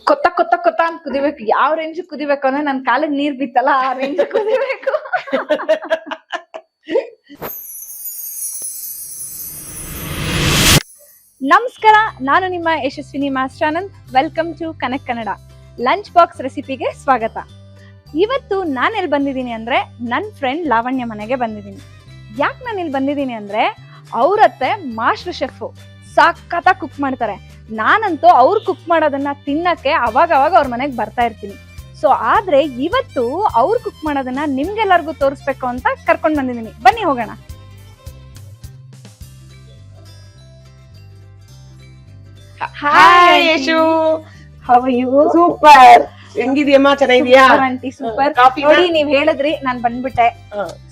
ಕೊತ್ತ ಕೊತ್ತ ಕೊತ್ತ ಅಂತ ಕುದಿಬೇಕು. ಯಾವ ರೇಂಜ್ ಕುದಿಬೇಕು ಅಂದ್ರೆ ನನ್ ಕಾಲಿಗೆ ನೀರ್ ಬಿತ್ತಲ್ಲ ಆ ರೇಂಜ್ ಕುದಿಬೇಕು. ನಮಸ್ಕಾರ, ನಾನು ನಿಮ್ಮ Yashaswini master. Welcome to connect Kannada. Lunch box ರೆಸಿಪಿಗೆ ಸ್ವಾಗತ. ಇವತ್ತು ನಾನು ಎಲ್ಲಿ ಬಂದಿದ್ದೀನಿ ಅಂದ್ರೆ ನನ್ನ ಫ್ರೆಂಡ್ ಲಾವಣ್ಯ ಮನೆಗೆ ಬಂದಿದ್ದೀನಿ. ಯಾಕೆ ನಾನು ಇಲ್ಲಿ ಬಂದಿದ್ದೀನಿ ಅಂದ್ರೆ ಅವ್ರತ್ತೆ ಮಾಸ್ಟರ್ ಶೆಫ್ ಸಖತ್ತಾಗಿ ಕುಕ್ ಮಾಡ್ತಾರೆ. ನಾನಂತೂ ಅವ್ರು ಕುಕ್ ಮಾಡೋದನ್ನ ತಿನ್ನಕ್ಕೆ ಅವಾಗ ಅವ್ರ ಮನೆಗೆ ಬರ್ತಾ ಇರ್ತೀನಿ. ಸೊ ಆದ್ರೆ ಇವತ್ತು ಅವ್ರು ಕುಕ್ ಮಾಡೋದನ್ನ ನಿಮ್ಗೆಲ್ಲರಿಗೂ ತೋರಿಸ್ಬೇಕು ಅಂತ ಕರ್ಕೊಂಡ್ ಬಂದಿದ್ದೀನಿ. ಬನ್ನಿ ಹೋಗೋಣ. Hi Yashu, how are you? Super. ಹೆಂಗಿದ್ಯಮ್ಮ? ಚೆನ್ನಾಗಿದ್ಯಾ ಆಂಟಿ? ಸೂಪರ್. ಕಾಫಿ ನೋಡಿ, ನೀವ್ ಹೇಳಿದ್ರಿ, ನಾನ್ ಬಂದ್ಬಿಟ್ಟೆ.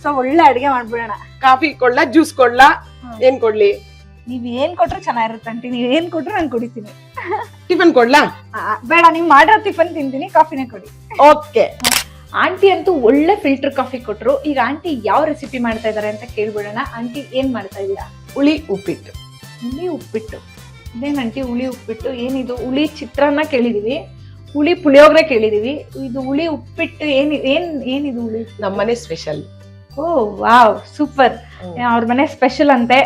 ಸೊ ಒಳ್ಳೆ ಅಡಿಗೆ ಮಾಡ್ಬಿಡೋಣ. ಕಾಫಿ ಕೊಡ್ಲಾ, ಜ್ಯೂಸ್ ಕೊಡ್ಲಾ, ಏನ್ ಕೊಡ್ಲಿ? ನೀವ್ ಏನ್ ಕೊಟ್ರು ಚೆನ್ನಾಗಿರುತ್ತೆ ಆಂಟಿ. ನೀವ್ ಏನ್ ಕೊಟ್ರು ನಾನು ಕುಡಿತೀನಿ. ಟಿಫನ್ ಕೊಡ್ಲಾ? ಬೇಡ, ನೀವ್ ಮಾಡಿರೋ ಟಿಫನ್ ತಿಂತೀನಿ, ಕಾಫಿನೇ ಕೊಡಿ. ಓಕೆ. ಆಂಟಿ ಅಂತೂ ಒಳ್ಳೆ ಫಿಲ್ಟರ್ ಕಾಫಿ ಕೊಟ್ರು. ಈಗ ಆಂಟಿ ಯಾವ ರೆಸಿಪಿ ಮಾಡ್ತಾ ಇದಾರೆ ಅಂತ ಕೇಳ್ಬಿಡೋಣ. ಆಂಟಿ ಏನ್ ಮಾಡ್ತಾ ಇದೀರಾ? ಹುಳಿ ಉಪ್ಪಿಟ್ಟು. ಹುಳಿ ಉಪ್ಪಿಟ್ಟು. ಇದೇನ್ ಆಂಟಿ ಹುಳಿ ಉಪ್ಪಿಟ್ಟು? ಏನಿದು? ಹುಳಿ ಚಿತ್ರಾನ್ನ ಕೇಳಿದೀವಿ, ಹುಳಿ ಪುಳಿಯೋಗರೆ ಕೇಳಿದೀವಿ, ಇದು ಹುಳಿ ಉಪ್ಪಿಟ್ಟು ಏನಿದು ಹುಳಿ? ನಮ್ಮನೆ ಸ್ಪೆಷಲ್. ಓ ವಾವ್, ಸೂಪರ್. ಅವ್ರ ಮನೆ ಸ್ಪೆಷಲ್ ಅಂತೆ.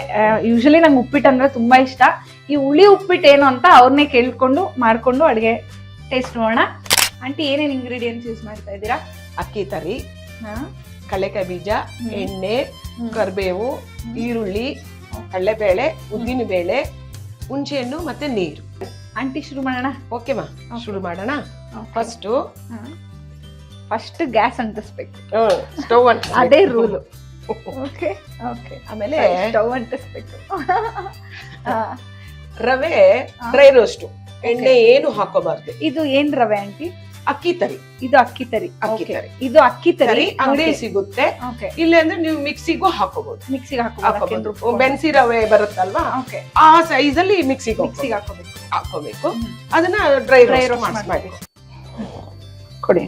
ಯೂಶಲಿ ನಂಗೆ ಉಪ್ಪಿಟ್ಟು ಅಂದ್ರೆ ತುಂಬಾ ಇಷ್ಟ. ಈ ಹುಳಿ ಉಪ್ಪಿಟ್ಟು ಏನು ಅಂತ ಅವ್ರನ್ನೇ ಕೇಳ್ಕೊಂಡು ಮಾಡ್ಕೊಂಡು ಅಡ್ಗೆ ಟೇಸ್ಟ್ ಮಾಡೋಣ. ಆಂಟಿ ಏನೇನ್ ಇಂಗ್ರೀಡಿಯೆಂಟ್ಸ್ ಯೂಸ್ ಮಾಡ್ತಾ ಇದ್ದೀರಾ? ಅಕ್ಕಿ ತರಿ, ಕಡಲೆಕಾಯಿ ಬೀಜ, ಎಣ್ಣೆ, ಕರಿಬೇವು, ಈರುಳ್ಳಿ, ಕಡಲೆಬೇಳೆ, ಉದ್ದಿನ ಬೇಳೆ, ಹುಣಸೆ ಹಣ್ಣು ಮತ್ತೆ ನೀರು. ಆಂಟಿ ಶುರು ಮಾಡೋಣ. ಓಕೆಮಾ, ಶುರು ಮಾಡೋಣ. ಫಸ್ಟ್ ಗ್ಯಾಸ್ ಅಂಟಿಸ್ಬೇಕು. ಸ್ಟವ್ ಅದೇ ರೂಲ್. Okay okay. ಆಮೇಲೆ ಸ್ಟವ್ ಅಂಟಿಸ್ಬೇಕು. ರವೆ ಡ್ರೈ ರೋಸ್ಟ್, ಎಣ್ಣೆ ಏನು ಹಾಕೋಬಾರ್ದು. ಇದು ಏನ್ ರವೆ ಆಂಟಿ? ಅಕ್ಕಿ ತರಿ. ಇದು ಅಕ್ಕಿ ತರಿ. ಅಕ್ಕಿ ತರಿ. ಇದು ಅಕ್ಕಿ ತರಿ ಅಂಗಡಿ ಸಿಗುತ್ತೆ. ಇಲ್ಲ ಅಂದ್ರೆ ನೀವು ಮಿಕ್ಸಿಗೂ ಹಾಕೋಬಹುದು. ಮಿಕ್ಸಿಗೆ ಹಾಕೋಬಹುದು. ಬೆನ್ಸಿ ರವೆ ಬರುತ್ತಲ್ವಾ, ಆ ಸೈಜ್ ಅಲ್ಲಿ ಮಿಕ್ಸಿಗೆ ಹಾಕೋಬೇಕು. ಅದನ್ನ ಡ್ರೈ ರೋಸ್ಟ್ ಮಾಡಿ ಕೊಡಿ.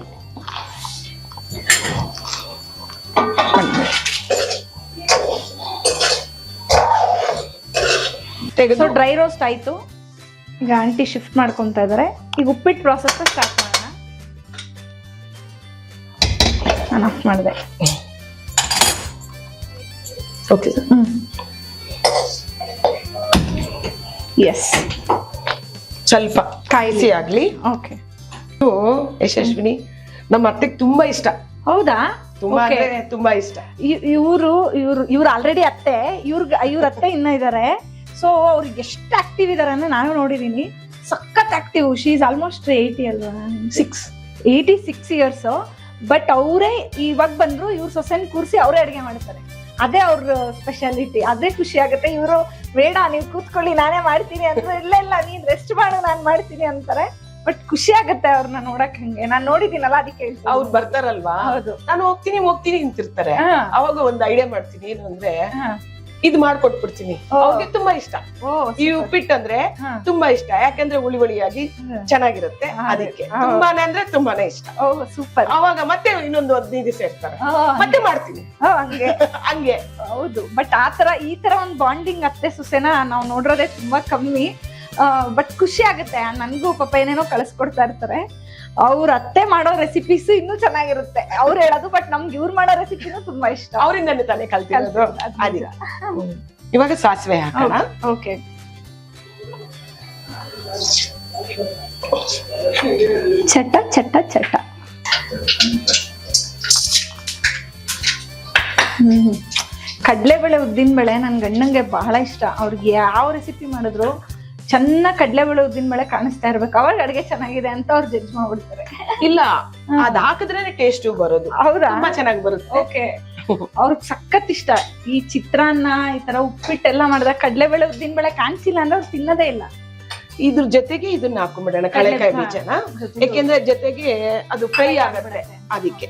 ತೆಗೆದು ಡ್ರೈ ರೋಸ್ಟ್ ಆಯ್ತು. ಈಗ ಆಂಟಿ ಶಿಫ್ಟ್ ಮಾಡ್ಕೊಂತ ಇದಾರೆ. ಈಗ ಉಪ್ಪಿಟ್ಟು ಪ್ರಾಸೆಸ್ ಸ್ಟಾರ್ಟ್ ಮಾಡೋಣ. ನಾನು ಆಫ್ ಮಾಡಿದೆ. ಓಕೆ. ಎಸ್, ಸ್ವಲ್ಪ ಕಾಯಿಸಿ ಆಗ್ಲಿ. ಓಕೆ. ಯಶಸ್ವಿನಿ, ನಮ್ಮ ಅತ್ತೆಗೆ ತುಂಬಾ ಇಷ್ಟ. ಹೌದಾ? ತುಂಬಾ ಅಂದ್ರೆ ತುಂಬಾ ಇಷ್ಟ. ಇವ್ರು ಆಲ್ರೆಡಿ ಅತ್ತೆ. ಇವ್ರ ಅತ್ತೆ ಇನ್ನ ಇದಾರೆ. ಸೊ ಅವ್ರಿಗೆ ಎಷ್ಟು ಆಕ್ಟಿವ್ ಇದಾರೆ ಅಂದ್ರೆ ನಾನು ನೋಡಿದೀನಿ. ಸಖತ್ ಆಕ್ಟಿವ್. ಶಿ ಇಸ್ ಆಲ್ಮೋಸ್ಟ್ 80 ಅಲ್ವಾ? 86 ಇಯರ್ಸ್. ಬಟ್ ಅವರೇ ಇವಾಗ ಬಂದ್ರು, ಇವ್ರ ಸೊಸೆನ್ ಕೂರ್ಸಿ ಅವರೇ ಅಡಿಗೆ ಮಾಡ್ತಾರೆ. ಅದೇ ಅವ್ರ ಸ್ಪೆಷಾಲಿಟಿ. ಅದೇ ಖುಷಿ ಆಗುತ್ತೆ. ಇವರು ಬೇಡ ನೀವು ಕೂತ್ಕೊಳ್ಳಿ ನಾನೇ ಮಾಡ್ತೀನಿ ಅಂದ್ರೆ, ಇಲ್ಲ ನೀನ್ ರೆಸ್ಟ್ ಮಾಡು ನಾನ್ ಮಾಡ್ತೀನಿ ಅಂತಾರೆ. ಬಟ್ ಖುಷಿ ಆಗತ್ತೆ ಅವ್ರನ್ನ ನೋಡಕ್. ಹಂಗೆ ನಾನ್ ನೋಡಿದೀನಲ್ಲ, ಅದಕ್ಕೆ ಹೇಳ್ತೀನಿ. ಅವ್ರು ಬರ್ತಾರಲ್ವಾ, ನಾನು ಹೋಗ್ತೀನಿ ಅಂತಿರ್ತಾರೆ. ಅವಾಗ ಒಂದ್ ಐಡಿಯಾ ಮಾಡ್ತೀನಿ. ಏನು ಅಂದ್ರೆ, ಇದು ಮಾಡ್ಕೊಟ್ಬಿಡ್ತೀನಿ. ಅವ್ರಿಗೆ ತುಂಬಾ ಇಷ್ಟ. ಈ ಉಪ್ಪಿಟ್ಟು ಅಂದ್ರೆ ತುಂಬಾ ಇಷ್ಟ. ಯಾಕಂದ್ರೆ ಹುಳಿ ಹುಳಿಯಾಗಿ ಚೆನ್ನಾಗಿರುತ್ತೆ. ಅದಕ್ಕೆ ತುಂಬಾನೇ ಅಂದ್ರೆ ತುಂಬಾನೇ ಇಷ್ಟ. ಸೂಪರ್. ಅವಾಗ ಮತ್ತೆ ಇನ್ನೊಂದು 15 ದಿವಸ ಇರ್ತಾರೆ, ಮತ್ತೆ ಮಾಡ್ತೀನಿ. ಹಂಗೆ. ಹೌದು. ಬಟ್ ಈ ತರ ಒಂದ್ ಬಾಂಡಿಂಗ್ ಅತ್ತೆ ಸೊಸೆನ ನಾವು ನೋಡಿರೋದೇ ತುಂಬಾ ಕಮ್ಮಿ. ಬಟ್ ಖುಷಿ ಆಗುತ್ತೆ. ನನ್ಗೂ ಪಾಪ ಏನೇನೋ ಕಳಿಸ್ಕೊಡ್ತಾ ಇರ್ತಾರೆ. ಅವ್ರ ಅತ್ತೆ ಮಾಡೋ ರೆಸಿಪೀಸ್ ಇನ್ನೂ ಚೆನ್ನಾಗಿರುತ್ತೆ ಅವ್ರು ಹೇಳೋದು. ಬಟ್ ನಮ್ಗೆ ಇವ್ರು ಮಾಡೋ ರೆಸಿಪಿನೂ ತುಂಬಾ ಇಷ್ಟ. ಅವರಿಂದಾನೆ ತಾನೇ ಕಲ್ತಿರೋದು. ಇವಾಗ ಸಾಸಿವೆ ಹಾಕೋಣ. ಓಕೆ. ಚಟ್ಟ ಚಟ್ಟ ಚಟ್ಟ. ಕಡ್ಲೆಬೇಳೆ ಉದ್ದಿನ ಬೇಳೆ ನನ್ ಗಂಡಂಗೆ ಬಹಳ ಇಷ್ಟ. ಅವ್ರಿಗೆ ಯಾವ ರೆಸಿಪಿ ಮಾಡಿದ್ರು ಚೆನ್ನಾಗ್ ಕಡ್ಲೆಬೇಳೆ ಉದ್ದಿನ ಬೇಳೆ ಕಾಣಿಸ್ತಾ ಇರ್ಬೇಕು. ಅವಾಗ ಅಡ್ಗೆ ಚೆನ್ನಾಗಿದೆ ಅಂತ ಅವ್ರು ಜಡ್ಜ್ ಮಾಡ್ಬಿಡ್ತಾರೆ. ಇಲ್ಲ, ಅದ್ ಹಾಕಿದ್ರೆ ಟೇಸ್ಟ್ ಬರೋದು. ಹೌದಾ? ತುಂಬಾ ಚೆನ್ನಾಗಿ ಬರುತ್ತೆ. ಓಕೆ. ಅವ್ರಿಗೆ ಸಖತ್ ಇಷ್ಟ ಈ ಚಿತ್ರಾನ್ನ, ಈ ತರ ಉಪ್ಪಿಟ್ಟೆಲ್ಲ ಮಾಡಿದಾಗ ಕಡ್ಲೆಬೇಳೆ ಉದ್ದಿನ ಬೇಳೆ ಕಾಣಿಸಿಲ್ಲ ಅಂದ್ರೆ ಅವ್ರು ತಿನ್ನೋದೇ ಇಲ್ಲ. ಇದ್ರ ಜೊತೆಗೆ ಇದನ್ನ ಹಾಕೊಂಡ್ಬಿಡೋಣ, ಕಡಲೆಕಾಯಿ ಬೀಜನ. ಯಾಕೆಂದ್ರೆ ಜೊತೆಗೆ ಅದು ಫ್ರೈ ಆಗುತ್ತೆ. ಅದಕ್ಕೆ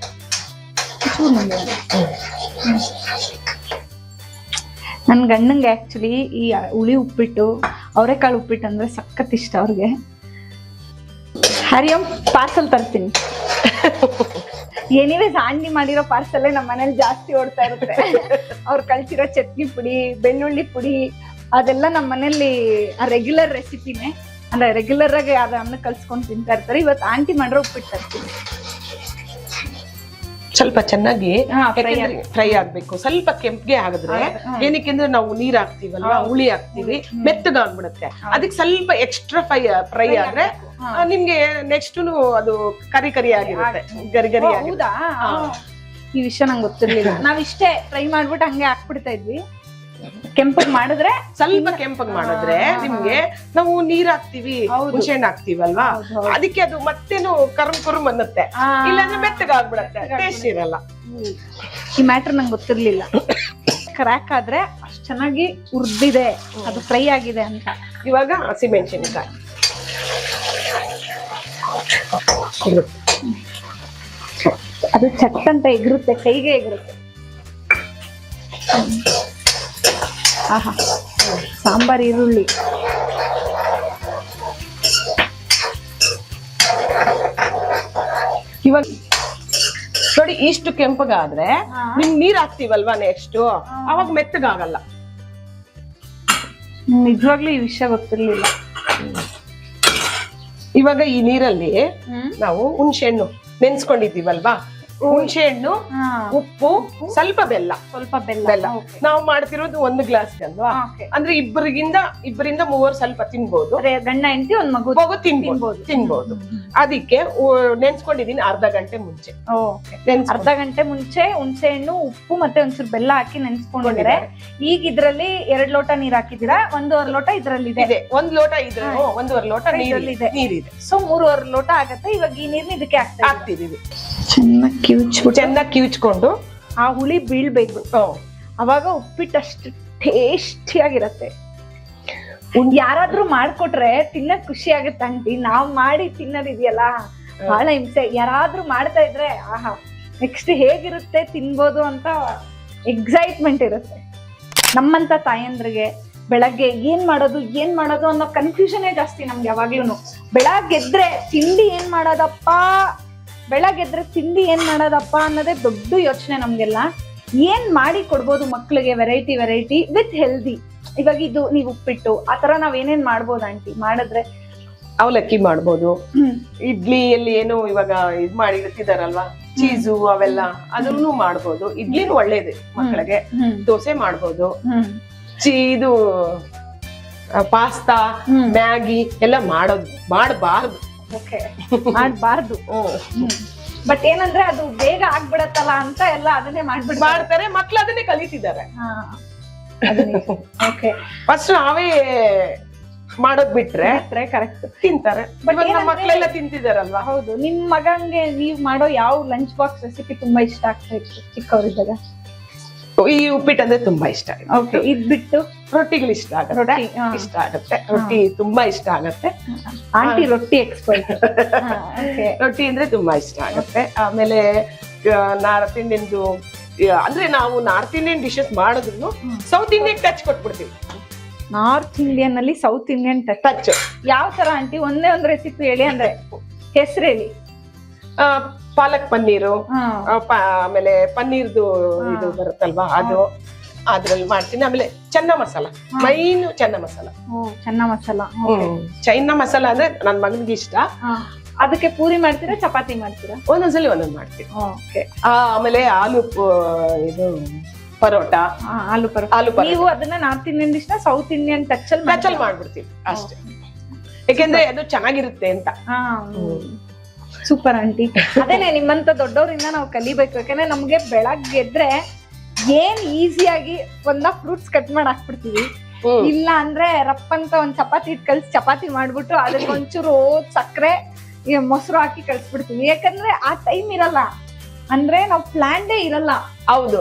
ನನ್ ಗಂಡಂಗೆ ಆಕ್ಚುಲಿ ಈ ಹುಳಿ ಉಪ್ಪಿಟ್ಟು, ಅವರೆಕಾಳು ಉಪ್ಪಿಟ್ಟು ಅಂದ್ರೆ ಸಖತ್ ಇಷ್ಟ ಅವ್ರಿಗೆ. ಹರಿಯಂ ಪಾರ್ಸಲ್ ತರ್ತೀನಿ. ಎನಿವೇಸ್ ಆಂಟಿ ಮಾಡಿರೋ ಪಾರ್ಸಲ್ಲೇ ನಮ್ಮ ಮನೇಲಿ ಜಾಸ್ತಿ ಓಡ್ತಾ ಇರುತ್ತೆ. ಅವ್ರು ಕಳ್ಸಿರೋ ಚಟ್ನಿ ಪುಡಿ, ಬೆಳ್ಳುಳ್ಳಿ ಪುಡಿ, ಅದೆಲ್ಲ ನಮ್ಮ ಮನೇಲಿ ರೆಗ್ಯುಲರ್ ರೆಸಿಪಿನೇ. ಅಂದ್ರೆ ರೆಗ್ಯುಲರ್ ಆಗಿ ಅದನ್ನ ಕಲ್ಸ್ಕೊಂಡ್ ತಿಂತಾ ಇರ್ತಾರೆ. ಇವತ್ತು ಆಂಟಿ ಮಾಡಿರೋ ಉಪ್ಪಿಟ್ಟು ತರ್ತೀನಿ. ಸ್ವಲ್ಪ ಚೆನ್ನಾಗಿ ಫ್ರೈ ಆಗ್ಬೇಕು. ಸ್ವಲ್ಪ ಕೆಂಪ್ಗೆ ಆಗಿದ್ರೆ ಏನಕ್ಕೆ ಅಂದ್ರೆ ನಾವು ನೀರ್ ಹಾಕ್ತಿವಲ್ವಾ, ಹುಳಿ ಹಾಕ್ತಿವಿ, ಮೆತ್ತಗಾಗ್ಬಿಡುತ್ತೆ. ಅದಕ್ಕೆ ಸ್ವಲ್ಪ ಎಕ್ಸ್ಟ್ರಾ ಫ್ರೈ ಆದ್ರೆ ನಿಮ್ಗೆ ನೆಕ್ಸ್ಟ್ ಅದು ಕರಿ ಕರಿ ಆಗಿರುತ್ತೆ, ಗರಿ ಗರಿ ಹೌದಾ? ಈ ವಿಷಯ ನಂಗೆ ಗೊತ್ತಿರ್ಲಿಲ್ಲ. ನಾವ್ ಇಷ್ಟೇ ಫ್ರೈ ಮಾಡ್ಬಿಟ್ಟು ಹಂಗೆ ಹಾಕ್ಬಿಡ್ತಾ ಇದ್ವಿ. ಕೆಂಪಗ್ ಮಾಡಿದ್ರೆ ಸ್ವಲ್ಪ ಕೆಂಪಗ್ ಮಾಡಿದ್ರೆ ನಿಮ್ಗೆ ನಾವು ನೀರ್ ಹಾಕ್ತಿವಿ, ಹುಣಸೆ ಹಣ್ಣು ಹಾಕ್ತಿವಲ್ವಾ, ಅದಕ್ಕೆ ಅದು ಮತ್ತೇನು ಕರುಮ್ ಅನ್ನತ್ತೆ. ಇಲ್ಲಾಂದ್ರೆ ಮೆತ್ತಗಾಗ್ಬಿಡತ್ತೆ, ಟೇಸ್ಟ್ ಇರಲ್ಲ. ಈ ಮ್ಯಾಟರ್ ನಂಗೆ ಗೊತ್ತಿರ್ಲಿಲ್ಲ. ಕ್ರ್ಯಾಕ್ ಆದ್ರೆ ಅಷ್ಟ್ ಚೆನ್ನಾಗಿ ಹುರ್ದಿದೆ, ಅದು ಫ್ರೈ ಆಗಿದೆ ಅಂತ. ಇವಾಗ ಹಸಿಮೆಣಸಿನಕಾಯಿ ಅದು ಚಟ್ ಅಂತ ಎಗರುತ್ತೆ, ಕೈಗೆ ಎಗರುತ್ತೆ. ಆಹಾ, ಸಾಂಬಾರ್ ಈರುಳ್ಳಿ ಇವಾಗ ನೋಡಿ, ಇಷ್ಟು ಕೆಂಪಗಾದ್ರೆ ನಿಮ್ ನೀರ್ ಹಾಕ್ತಿವಲ್ವಾ ನೆಕ್ಸ್ಟ್, ಅವಾಗ ಮೆತ್ತಗಾಗಲ್ಲ. ನಿಜವಾಗ್ಲೂ ಈ ವಿಷಯ ಗೊತ್ತಿರ್ಲಿಲ್ಲ. ಇವಾಗ ಈ ನೀರಲ್ಲಿ ನಾವು ಹುಣಸೆ ಹಣ್ಣು ನೆನ್ಸ್ಕೊಂಡಿದ್ದೀವಲ್ವಾ, ಹುಣಸೆ ಹಣ್ಣು, ಉಪ್ಪು, ಸ್ವಲ್ಪ ಬೆಲ್ಲ ನಾವು ಮಾಡ್ತಿರೋದು 1 ಗ್ಲಾಸ್ ಅಲ್ವಾ, ಅಂದ್ರೆ ಇಬ್ಬರಿಂದ 3 ಸ್ವಲ್ಪ ತಿನ್ಬೋದು. ಗಂಡ ಹೆಂಡತಿ ಒಂದ್ ಮಗು ತಿನ್ಬೋದು. ಅದಕ್ಕೆ ನೆನ್ಸ್ಕೊಂಡಿದೀನಿ ಅರ್ಧ ಗಂಟೆ ಮುಂಚೆ. ಅರ್ಧ ಗಂಟೆ ಮುಂಚೆ ಹುಣಸೆ ಹಣ್ಣು, ಉಪ್ಪು ಮತ್ತೆ ಒಂಚೂರು ಬೆಲ್ಲ ಹಾಕಿ ನೆನ್ಸ್ಕೊಂಡಿದ್ದಾರೆ. ಈಗ ಇದ್ರಲ್ಲಿ 2 ಲೋಟ ನೀರ್ ಹಾಕಿದೀರಾ, 1.5 ಲೋಟ ಇದ್ರಲ್ಲಿ ಇದೆ. 1 ಲೋಟ ಇದ್ರೆ 1.5 ಲೋಟ ನೀರಿದೆ. ಸೊ 3.5 ಲೋಟ ಆಗತ್ತೆ. ಇವಾಗ ಈ ನೀರ್ನ ಇದಕ್ಕೆ ಹಾಕ್ತಿದೀವಿ. ಚೆನ್ನಾಗಿ ಕಿವುಚ್ಕೊಂಡು ಆ ಹುಳಿ ಬೀಳ್ಬೇಕು. ಅವಾಗ ಉಪ್ಪಿಟ್ಟು ಅಷ್ಟು ಟೇಸ್ಟಿಯಾಗಿರತ್ತೆ. ಯಾರಾದ್ರೂ ಮಾಡ್ಕೊಟ್ರೆ ತಿನ್ನಕ್ ಖುಷಿ ಆಗತ್ತೆ ಆಂಟಿ. ನಾವ್ ಮಾಡಿ ತಿನ್ನೋದಿದೆಯಲ್ಲ ಬಹಳ ಹಿಂಸೆ. ಯಾರಾದ್ರೂ ಮಾಡ್ತಾ ಇದ್ರೆ ಆಹಾ ನೆಕ್ಸ್ಟ್ ಹೇಗಿರುತ್ತೆ ತಿನ್ಬೋದು ಅಂತ ಎಕ್ಸೈಟ್ಮೆಂಟ್ ಇರುತ್ತೆ. ನಮ್ಮಂತ ತಾಯಂದ್ರಿಗೆ ಬೆಳಗ್ಗೆ ಏನ್ ಮಾಡೋದು ಅನ್ನೋ ಕನ್ಫ್ಯೂಷನ್ ಜಾಸ್ತಿ ನಮ್ಗೆ ಯಾವಾಗ್ಲೂ. ಬೆಳಗ್ಗೆದ್ರೆ ತಿಂಡಿ ಏನ್ ಮಾಡೋದಪ್ಪ ಅನ್ನೋದೇ ದೊಡ್ಡ ಯೋಚನೆ ನಮ್ಗೆಲ್ಲ. ಏನ್ ಮಾಡಿ ಕೊಡ್ಬೋದು ಮಕ್ಳಿಗೆ ವೆರೈಟಿ ವಿತ್ ಹೆಲ್ದಿ. ಇವಾಗ ಇದು ನೀವು ಉಪ್ಪಿಟ್ಟು ಆತರ ನಾವ್ ಏನೇನ್ ಮಾಡ್ಬೋದು ಆಂಟಿ ಮಾಡಿದ್ರೆ? ಅವಲಕ್ಕಿ ಮಾಡ್ಬೋದು, ಇಡ್ಲಿಯಲ್ಲಿ ಏನು ಇವಾಗ ಇದ್ ಮಾಡಿ ಇರ್ತಿದಾರಲ್ವಾ, ಚೀಸು ಅವೆಲ್ಲ ಅದನ್ನು ಮಾಡ್ಬೋದು. ಇಡ್ಲಿನೂ ಒಳ್ಳೇದು ಮಕ್ಕಳಿಗೆ. ದೋಸೆ ಮಾಡ್ಬೋದು, ಇದು ಪಾಸ್ತಾ, ಮ್ಯಾಗಿ ಎಲ್ಲ ಮಾಡಬಾರ್ದು. ಮಾಡ್ಬಾರ್ದು. ಬಟ್ ಏನಂದ್ರೆ ಅದು ಬೇಗ ಆಗ್ಬಿಡತ್ತಲ್ಲ ಅಂತ ಎಲ್ಲ ಅದನ್ನೇ ಮಾಡ್ತಾರೆ. ಮಕ್ಳು ಅದನ್ನೇ ಕಲಿತಿದ್ದಾರೆ. ಫಸ್ಟ್ ನಾವೇ ಮಾಡೋದ್ ಬಿಟ್ರೆ ಕರೆಕ್ಟ್ ತಿಂತಾರೆ. ಮಕ್ಳೆಲ್ಲ ತಿಂತಿದಾರಲ್ವಾ. ಹೌದು. ನಿಮ್ ಮಗಂಗೆ ನೀವ್ ಮಾಡೋ ಯಾವ ಲಂಚ್ ಬಾಕ್ಸ್ ರೆಸಿಪಿ ತುಂಬಾ ಇಷ್ಟ ಆಗ್ತಾ ಇತ್ತು ಚಿಕ್ಕವರಿದ್ದಾಗ? ಈ ಉಪ್ಪಿಟ್ಟು ಅಂದ್ರೆ ತುಂಬಾ ಇಷ್ಟ. ಇದ್ ಬಿಟ್ಟು ರೊಟ್ಟಿಗಳು ಇಷ್ಟ ಆಗತ್ತೆ. ರೊಟ್ಟಿ ತುಂಬಾ ಇಷ್ಟ ಆಗತ್ತೆ. ಆಂಟಿ ರೊಟ್ಟಿ ಎಕ್ಸ್ಪರ್ಟ್. ರೊಟ್ಟಿ ಅಂದ್ರೆ ತುಂಬಾ ಇಷ್ಟ ಆಗತ್ತೆ. ಆಮೇಲೆ ನಾರ್ತ್ ಇಂಡಿಯನ್ದು ಅಂದ್ರೆ ನಾವು ನಾರ್ತ್ ಇಂಡಿಯನ್ ಡಿಶಸ್ ಮಾಡಿದ್ರು ಸೌತ್ ಇಂಡಿಯನ್ ಟಚ್ ಕೊಟ್ಬಿಡ್ತೀವಿ. ನಾರ್ತ್ ಇಂಡಿಯನ್ ಅಲ್ಲಿ ಸೌತ್ ಇಂಡಿಯನ್ ಟಚ್ ಯಾವ ತರ ಆಂಟಿ? ಒಂದೇ ಒಂದು ರೆಸಿಪಿ ಹೇಳಿ, ಅಂದ್ರೆ ಹೆಸರು ಹೇಳಿ. ಪಾಲಕ್ ಪನ್ನೀರು, ಆಮೇಲೆ ಪನ್ನೀರ್ದು ಇದು ಬರುತ್ತಲ್ವಾ, ಅದು ಅದ್ರಲ್ಲಿ ಮಾಡ್ತೀನಿ. ಆಮೇಲೆ ಚೆನ್ನ ಮಸಾಲ, ಮೈನ್ ಚೆನ್ನ ಮಸಾಲ. ಚೈನಾ ಮಸಾಲ ಅಂದ್ರೆ ನನ್ ಮಗನಿಗೆ ಇಷ್ಟ. ಅದಕ್ಕೆ ಪೂರಿ ಮಾಡ್ತೀರಾ, ಚಪಾತಿ ಮಾಡ್ತೀರಾ? ಒಂದೊಂದ್ಸಲಿ ಒಂದೊಂದ್ ಮಾಡ್ತೀನಿ. ಆಮೇಲೆ ಆಲೂ ಇದು ಪರೋಟ. ಆಲೂ ಪರೋಟ ನೀವು ಅದನ್ನ ನಾರ್ತ್ ಇಂಡಿಯನ್ ಡಿಶ್ ನ ಸೌತ್ ಇಂಡಿಯನ್ ಟಚ್ ಅಲ್ಲಿ ಮಾಡ್ಬಿಡ್ತೀವಿ ಅಷ್ಟೇ, ಯಾಕೆಂದ್ರೆ ಅದು ಚೆನ್ನಾಗಿರುತ್ತೆ ಅಂತ. Super aunty. ಅದೇನೆ ನಿಮ್ಮಂತ ದೊಡ್ಡವರಿಂದ ನಾವು ಕಲಿಬೇಕು. ಯಾಕಂದ್ರೆ ನಮ್ಗೆ ಬೆಳಗ್ಗೆ ಎದ್ರೆ ಏನ್ ಈಸಿಯಾಗಿ ಫ್ರೂಟ್ಸ್ ಕಟ್ ಮಾಡಿ ಹಾಕ್ಬಿಡ್ತೀವಿ. ಇಲ್ಲ ಅಂದ್ರೆ ರಪ್ಪ ಅಂತ ಒಂದ್ ಚಪಾತಿ ಕಲ್ಸಿ ಚಪಾತಿ ಮಾಡ್ಬಿಟ್ಟು ಅದಕ್ಕೆ ಒಂಚೂರು ಸಕ್ಕರೆ ಮೊಸರು ಹಾಕಿ ಕಳ್ಸ್ಬಿಡ್ತೀವಿ. ಯಾಕಂದ್ರೆ ಆ ಟೈಮ್ ಇರಲ್ಲ, ಅಂದ್ರೆ ನಾವು ಪ್ಲಾನ್ಡೇ ಇರಲ್ಲ. ಹೌದು.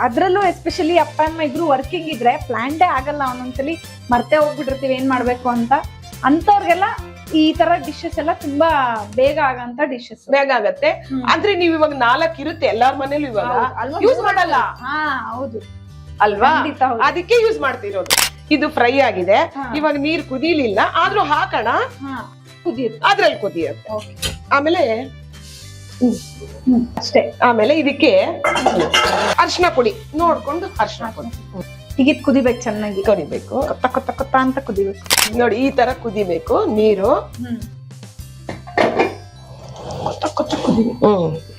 ಅದ್ರಲ್ಲೂ ಎಸ್ಪೆಷಲಿ ಅಪ್ಪ ಅಮ್ಮ ಇಬ್ರು ವರ್ಕಿಂಗ್ ಇದ್ರೆ ಪ್ಲಾನ್ಡೇ ಆಗಲ್ಲ. ಒಂದೊಂದ್ಸಲಿ ಮರ್ತೇ ಹೋಗ್ಬಿಟ್ಟಿರ್ತೀವಿ ಏನ್ ಮಾಡ್ಬೇಕು ಅಂತ. ಅಂತವ್ರಿಗೆಲ್ಲ ಈ ತರ ಡಿಶಸ್ ಎಲ್ಲ ತುಂಬಾ ಬೇಗ ಆಗಂತ ಡಿಶಸ್. ಬೇಗ ಆಗತ್ತೆ. ಅಂದ್ರೆ ನೀವ್ ಇವಾಗ 4 ಇರುತ್ತೆ ಎಲ್ಲಾರ ಮನೇಲಿ, ಇವಾಗ ಯೂಸ್ ಮಾಡಲ್ಲ. ಹೌದು ಅಲ್ವಾ, ಅದಕ್ಕೆ ಯೂಸ್ ಮಾಡ್ತಿರೋದು. ಇದು ಫ್ರೈ ಆಗಿದೆ, ಇವಾಗ ನೀರ್ ಕುದೀಲಿಲ್ಲ, ಆದ್ರೂ ಹಾಕೋಣ, ಅದ್ರಲ್ಲಿ ಕುದಿಯುತ್ತೆ. ಆಮೇಲೆ ಅಷ್ಟೇ. ಆಮೇಲೆ ಇದಕ್ಕೆ ಅರ್ಶಿನ ಪುಡಿ ನೋಡ್ಕೊಂಡು ಅರ್ಶಿನ ಪುಡಿ ಹೀಗಿದ್ ಕುದಿಬೇಕು ಚೆನ್ನಾಗಿ, ಕುದಿಬೇಕು, ಕೊತ್ತ ಕೊತ್ತ ಕೊತ್ತ ಅಂತ ಕುದಿಬೇಕು ನೋಡಿ. ಈ ತರ ಕುದಿಬೇಕು ನೀರು.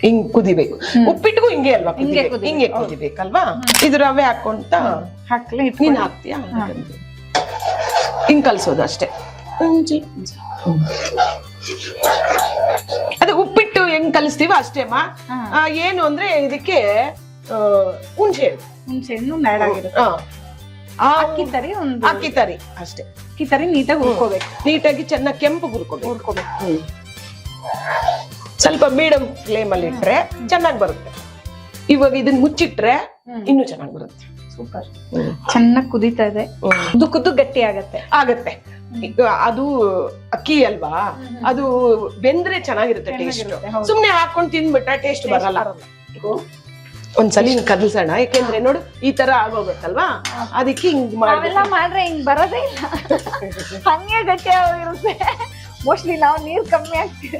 ಹಿಂಗ್ ಕುದಿಬೇಕು. ಉಪ್ಪಿಟ್ಟಿಗೂ ಹಿಂಗೆ ಅಲ್ವಾ ಹಿಂಗೆ ಕುದಿಬೇಕಲ್ವಾ. ಇದು ರವೆ ಹಾಕೊಂತ ಹಾಕ್ಲಿ ನೀನ್ ಹಾಕ್ತೀಯಾ? ಹಿಂಗ್ ಕಲ್ಸೋದು ಅಷ್ಟೇ. ಅದೇ ಉಪ್ಪಿಟ್ಟು ಹೆಂಗ್ ಕಲಿಸ್ತೀವ ಅಷ್ಟೇಮ್ಮ. ಏನು ಅಂದ್ರೆ ಇದಕ್ಕೆ ಹುಣಸೆ ಹಣ್ಣು ಆಡ್ ಆಗಿರುತ್ತೆ. ಅಕ್ಕಿ ತರಿ ಅಷ್ಟೇ. ಅಕ್ಕಿ ತರಿ ನೀಟಾಗಿ ಹುರ್ಕೋಬೇಕು, ನೀಟಾಗಿ ಚೆನ್ನಾಗಿ ಕೆಂಪು ಹುರ್ಕೋಬೇಕು. ಸ್ವಲ್ಪ ಮೀಡಿಯಂ ಫ್ಲೇಮ್ ಅಲ್ಲಿ ಇಟ್ರೆ ಚೆನ್ನಾಗಿ ಬರುತ್ತೆ. ಇವಾಗ ಇದನ್ನ ಮುಚ್ಚಿಟ್ರೆ ಇನ್ನೂ ಚೆನ್ನಾಗಿ ಬರುತ್ತೆ. ಸೂಪರ್. ಚೆನ್ನಾಗಿ ಕುದೀತಾ ಇದೆ, ಕುದ್ದು ಗಟ್ಟಿ ಆಗತ್ತೆ. ಅದು ಅಕ್ಕಿ ಅಲ್ವಾ, ಅದು ಬೆಂದ್ರೆ ಚೆನ್ನಾಗಿರುತ್ತೆ ಟೇಸ್ಟ್. ಸುಮ್ನೆ ಹಾಕೊಂಡ್ ತಿಂದ್ಬಿಟ್ರೆ ಟೇಸ್ಟ್ ಬರಲ್ಲ. ಒಂದ್ಸಲಿ ಹಿಂಗ್ ಕದಲ್ಸೋಣ, ಯಾಕೆಂದ್ರೆ ನೋಡು ಈ ತರ ಆಗೋಗುತ್ತಲ್ವಾ, ಅದಕ್ಕೆ ಹಿಂಗ್ ಮಾಡ್ರೆ ಹಿಂಗ್ ಬರೋದೇ ಇಲ್ಲ, ಹಂಗೆ ಗಟ್ಟಿ ಆಗಿರುತ್ತೆ. ಮೋಸ್ಟ್ಲಿ ನಾವು ನೀರ್ ಕಮ್ಮಿ ಆಗ್ತೀವಿ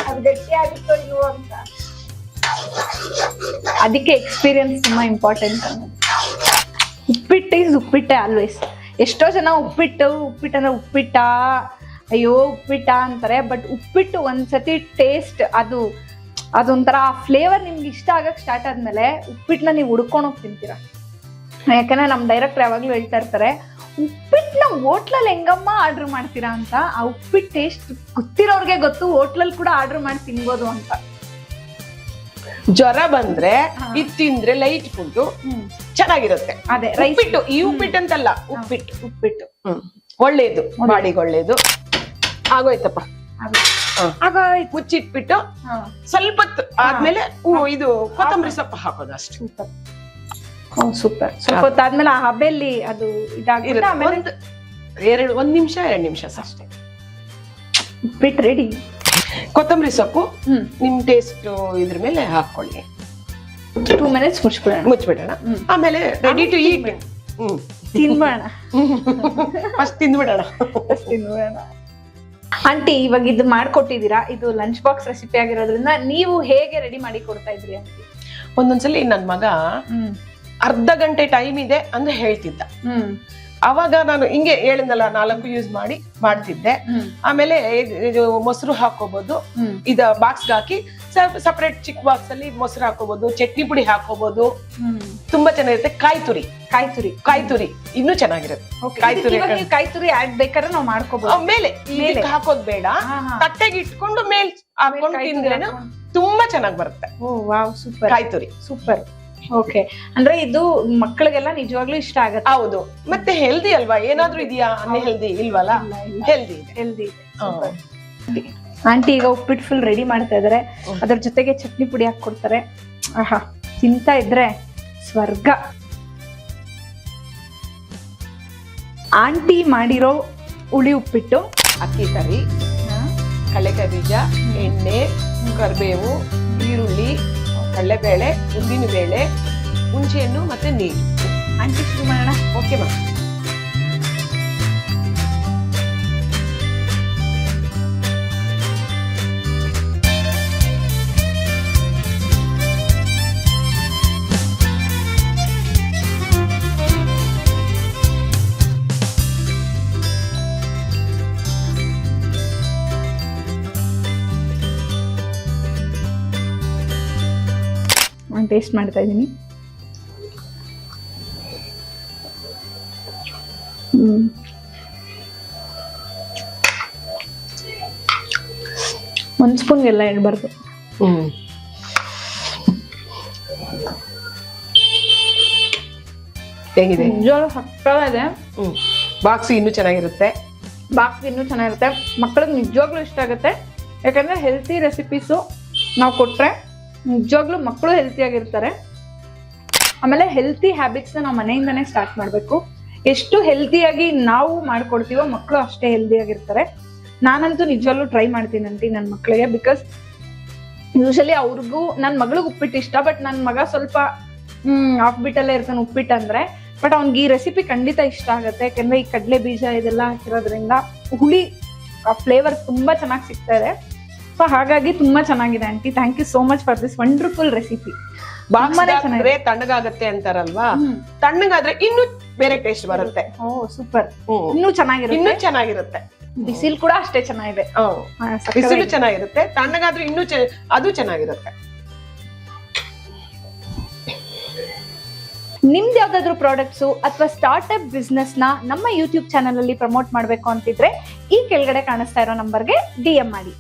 ಅದು ಗಟ್ಟಿ ಆಗುತ್ತೋ ಇಲ್ವೋ ಅಂತ. ಅದಕ್ಕೆ ಎಕ್ಸ್ಪೀರಿಯನ್ಸ್ ತುಂಬಾ ಇಂಪಾರ್ಟೆಂಟ್. ಉಪ್ಪಿಟ್ಟು ಈಸ್ ಉಪ್ಪಿಟ್ಟೆ ಆಲ್ವೇಸ್. ಎಷ್ಟೋ ಜನ ಉಪ್ಪಿಟ್ಟಂದ್ರೆ ಉಪ್ಪಿಟ್ಟ, ಅಯ್ಯೋ ಉಪ್ಪಿಟ್ಟ ಅಂತಾರೆ. ಬಟ್ ಉಪ್ಪಿಟ್ಟು ಒಂದ್ಸತಿ ಟೇಸ್ಟ್ ಅದೊಂಥರ ಆ ಫ್ಲೇವರ್ ನಿಮ್ಗೆ ಇಷ್ಟ ಆಗಕ್ ಸ್ಟಾರ್ಟ್ ಆದ್ಮೇಲೆ ಉಪ್ಪಿಟ್ಟನ್ನ ನೀವು ಹುಡ್ಕೊಂಡೋಗಿ ತಿಂತೀರಾ. ಯಾಕಂದ್ರೆ ನಮ್ ಡೈರೆಕ್ಟರ್ ಯಾವಾಗ್ಲೂ ಹೇಳ್ತಾ ಇರ್ತಾರೆ, ಉಪ್ಪಿಟ್ಟನ್ನ ಹೋಟ್ಲಲ್ಲಿ ಹೆಂಗಮ್ಮ ಆರ್ಡರ್ ಮಾಡ್ತೀರಾ ಅಂತ. ಆ ಉಪ್ಪಿಟ್ಟು ಟೇಸ್ಟ್ ಗೊತ್ತಿರೋರ್ಗೆ ಗೊತ್ತು, ಹೋಟ್ಲಲ್ಲಿ ಕೂಡ ಆರ್ಡರ್ ಮಾಡಿ ತಿನ್ಬೋದು ಅಂತ. ಜ್ವರ ಬಂದ್ರೆ ಇದು ತಿಂದ್ರೆ ಲೈಟ್ ಫುಡ್ ಚೆನ್ನಾಗಿರುತ್ತೆ. ಅದೇ ಉಪ್ಪಿಟ್ಟು, ಈ ಉಪ್ಪಿಟ್ಟು ಅಂತಲ್ಲ, ಉಪ್ಪಿಟ್ಟು ಒಳ್ಳೇದು, ಬಾಡಿಗೆ ಒಳ್ಳೇದು. ಆಗೋಯ್ತಪ್ಪ. ಮುಚ್ಚಿಟ್ಬಿಟ್ಟು ಸ್ವಲ್ಪ ಆದ್ಮೇಲೆ ಇದು ಕೊತ್ತಂಬರಿ ಸೊಪ್ಪು ಹಾಕೋದು ಅಷ್ಟೇ. ಸೂಪರ್. ಸ್ವಲ್ಪ ಹೊತ್ತಾದ್ಮೇಲೆ ಆ ಹಬೆಯಲ್ಲಿ ಅದು ಇದಾಗಿರುತ್ತೆ. 1 ನಿಮಿಷ 2 ನಿಮಿಷ ಅಷ್ಟೇ. ಉಪ್ಪಿಟ್ಟು ರೆಡಿ. ಕೊತ್ತಂಬರಿ ಸೊಪ್ಪು ನಿಮ್ ಟೇಸ್ಟ್ ಇದ್ರ ಮೇಲೆ ಹಾಕೊಳ್ಳಿ. 2 ಮಿನಿಟ್ಸ್ ಮುಚ್ಬಿಡೋಣ. ಆಮೇಲೆ ರೆಡಿ ಟು ಈಟ್. ತಿನ್ಬೇಡ, ಫಸ್ಟ್ ತಿಂದ್ಬಿಡೋಣ. ಆಂಟಿ ಇವಾಗ ಇದು ಮಾಡ್ಕೊಟ್ಟಿದೀರಾ, ಇದು ಲಂಚ್ ಬಾಕ್ಸ್ ರೆಸಿಪಿ ಆಗಿರೋದ್ರಿಂದ ನೀವು ಹೇಗೆ ರೆಡಿ ಮಾಡಿ ಕೊಡ್ತಾ ಇದ್ರಿ ಆಂಟಿ? ಒಂದೊಂದ್ಸಲಿ ನನ್ ಮಗ ಅರ್ಧ ಗಂಟೆ ಟೈಮ್ ಇದೆ ಅಂದ್ರೆ ಹೇಳ್ತಿದ್ದ. ಅವಾಗ ನಾನು ಹಿಂಗೆ ಹೇಳಿದ್ನಲ್ಲ, 4 ಯೂಸ್ ಮಾಡ್ತಿದ್ದೆ. ಆಮೇಲೆ ಮೊಸರು ಹಾಕೋಬಹುದು, ಇದ ಬಾಕ್ಸ್ ಹಾಕಿ ಸಪರೇಟ್ ಚಿಕ್ಕ ಬಾಕ್ಸ್ ಅಲ್ಲಿ ಮೊಸರು ಹಾಕೋಬಹುದು, ಚಟ್ನಿ ಪುಡಿ ಹಾಕೋಬಹುದು, ತುಂಬಾ ಚೆನ್ನಾಗಿರುತ್ತೆ. ಕಾಯಿ ತುರಿ ಇನ್ನೂ ಚೆನ್ನಾಗಿರುತ್ತೆ. ಕಾಯಿ ತುರಿ ಆಡ್ ಬೇಕಾದ್ರೆ ನಾವು ಮಾಡ್ಕೋಬಹುದು. ಮೇಲೆ ಹಾಕೋದ್ ಬೇಡ, ತಟ್ಟೆಗೆ ಇಟ್ಕೊಂಡು ಮೇಲ್ ಹಾಕೊಂಡು ತಿಂದ್ರೆ ತುಂಬಾ ಚೆನ್ನಾಗಿ ಬರುತ್ತೆ. ಕಾಯಿ ತುರಿ ಸೂಪರ್. ಓಕೆ, ಅಂದ್ರೆ ಇದು ಮಕ್ಕಳಿಗೆಲ್ಲ ನಿಜವಾಗ್ಲೂ ಇಷ್ಟ ಆಗತ್ತೆ. ಹೌದು, ಮತ್ತೆ ಹೆಲ್ದಿ ಅಲ್ವಾ? ಏನಾದ್ರೂ ಇದೆಯಾ ಅನ್ಹೆಲ್ದಿ? ಇಲ್ವಲ್ಲ, ಹೆಲ್ದಿ ಇದೆ. ಆಂಟಿ ಈಗ ಉಪ್ಪಿಟ್ಟು ಫುಲ್ ರೆಡಿ ಮಾಡ್ತಾ ಇದಾರೆ, ಅದ್ರ ಜೊತೆಗೆ ಚಟ್ನಿ ಪುಡಿ ಹಾಕೊಡ್ತಾರೆ. ಆಹಾ, ತಿಂತಾ ಇದ್ರೆ ಸ್ವರ್ಗ. ಆಂಟಿ ಮಾಡಿರೋ ಹುಳಿ ಉಪ್ಪಿಟ್ಟು, ಅಕ್ಕಿ ಕರಿ, ಕಡಲೆಕಾಯಿ ಬೀಜ, ಎಣ್ಣೆ, ಕರಿಬೇವು, ಈರುಳ್ಳಿ, ಕಡಲೆಬೇಳೆ, ಉದ್ದಿನ ಬೇಳೆ, ಹುಣಸೆಹಣ್ಣು ಮತ್ತೆ ನೀರು. ಆಂಟಿ ಶುರು ಮಾಡೋಣ. ಓಕೆ ಮಾ. ಟೇಸ್ಟ್ ಮಾಡ್ತಾ ಇದ್ದೀನಿ. ಒಂದ್ ಸ್ಪೂನ್ಗೆಲ್ಲ ಇಡಬಾರ್ದು. ಹೇಗಿದೆ? ನಿಜವಾಗ್ಲೂ ಸಕ್ಕತ್ತಾಗಿದೆ. ಬಾಕ್ಸ್ ಇನ್ನೂ ಚೆನ್ನಾಗಿರುತ್ತೆ. ಮಕ್ಕಳಿಗೆ ನಿಜವಾಗ್ಲೂ ಇಷ್ಟ ಆಗುತ್ತೆ. ಯಾಕಂದ್ರೆ ಹೆಲ್ತಿ ರೆಸಿಪೀಸು ನಾವು ಕೊಟ್ರೆ ನಿಜವಾಗ್ಲೂ ಮಕ್ಕಳು ಹೆಲ್ತಿ ಆಗಿರ್ತಾರೆ. ಆಮೇಲೆ ಹೆಲ್ತಿ ಹ್ಯಾಬಿಟ್ಸ್ನ ನಾವು ಮನೆಯಿಂದನೇ ಸ್ಟಾರ್ಟ್ ಮಾಡಬೇಕು. ಎಷ್ಟು ಹೆಲ್ತಿಯಾಗಿ ನಾವು ಮಾಡ್ಕೊಡ್ತೀವೋ ಮಕ್ಕಳು ಅಷ್ಟೇ ಹೆಲ್ದಿ ಆಗಿರ್ತಾರೆ. ನಾನಂತೂ ನಿಜವಾಗ್ಲೂ ಟ್ರೈ ಮಾಡ್ತೀನಿ ನನ್ನ ಮಕ್ಕಳಿಗೆ. ಬಿಕಾಸ್ ಯೂಶಲಿ ಅವ್ರಿಗೂ, ನನ್ನ ಮಗಳಿಗೆ ಉಪ್ಪಿಟ್ಟು ಇಷ್ಟ, ಬಟ್ ನನ್ನ ಮಗ ಸ್ವಲ್ಪ ಆಫ್ ಬಿಟ್ಟಲ್ಲೇ ಇರ್ತಾನೆ ಉಪ್ಪಿಟ್ಟು ಅಂದ್ರೆ. ಬಟ್ ಅವ್ನಿಗೆ ಈ ರೆಸಿಪಿ ಖಂಡಿತ ಇಷ್ಟ ಆಗುತ್ತೆ. ಯಾಕಂದ್ರೆ ಈ ಕಡಲೆ ಬೀಜ ಇದೆಲ್ಲ ಹಾಕಿರೋದ್ರಿಂದ ಹುಳಿ ಆ ಫ್ಲೇವರ್ ತುಂಬಾ ಚೆನ್ನಾಗಿ ಸಿಗ್ತಾ ಇದೆ. ಸೊ ಹಾಗಾಗಿ ತುಂಬಾ ಚೆನ್ನಾಗಿದೆ aunty. Thank you so much for this wonderful recipe. Box ತುಂಬಾನೇ ಹಾಕಿದ್ರೆ ತಣ್ಣಗಾಗತ್ತೆ ಅಂತಾರಲ್ವಾ, ತಣ್ಣಗಾದ್ರೆ ಇನ್ನೂ ಬೇರೆ ಟೇಸ್ಟ್ ಬರುತ್ತೆ. ಓ ಸೂಪರ್, ಇನ್ನೂ ಚೆನ್ನಾಗಿರುತ್ತೆ. ಇನ್ನೂ ಚೆನ್ನಾಗಿರುತ್ತೆ. ಬಿಸಿಲ್ ಕೂಡ ಅಷ್ಟೇ ಚೆನ್ನಾಗಿದೆ. ಬಿಸಿಲು ಚೆನ್ನಾಗಿರುತ್ತೆ, ತಣ್ಣಗಾದ್ರೆ ಇನ್ನೂ ಅದು ಚೆನ್ನಾಗಿರುತ್ತೆ. ನಿಮ್ದು ಯಾವ್ದಾದ್ರು ಪ್ರಾಡಕ್ಟ್ಸ್ ಅಥವಾ ಸ್ಟಾರ್ಟ್ಅಪ್ ಬಿಸ್ನೆಸ್ ನ ನಮ್ಮ ಯೂಟ್ಯೂಬ್ ಚಾನಲ್ ಅಲ್ಲಿ ಪ್ರಮೋಟ್ ಮಾಡ್ಬೇಕು ಅಂತಿದ್ರೆ ಈ ಕೆಳಗಡೆ ಕಾಣಿಸ್ತಾ ಇರೋ ನಂಬರ್ಗೆ DM ಮಾಡಿ.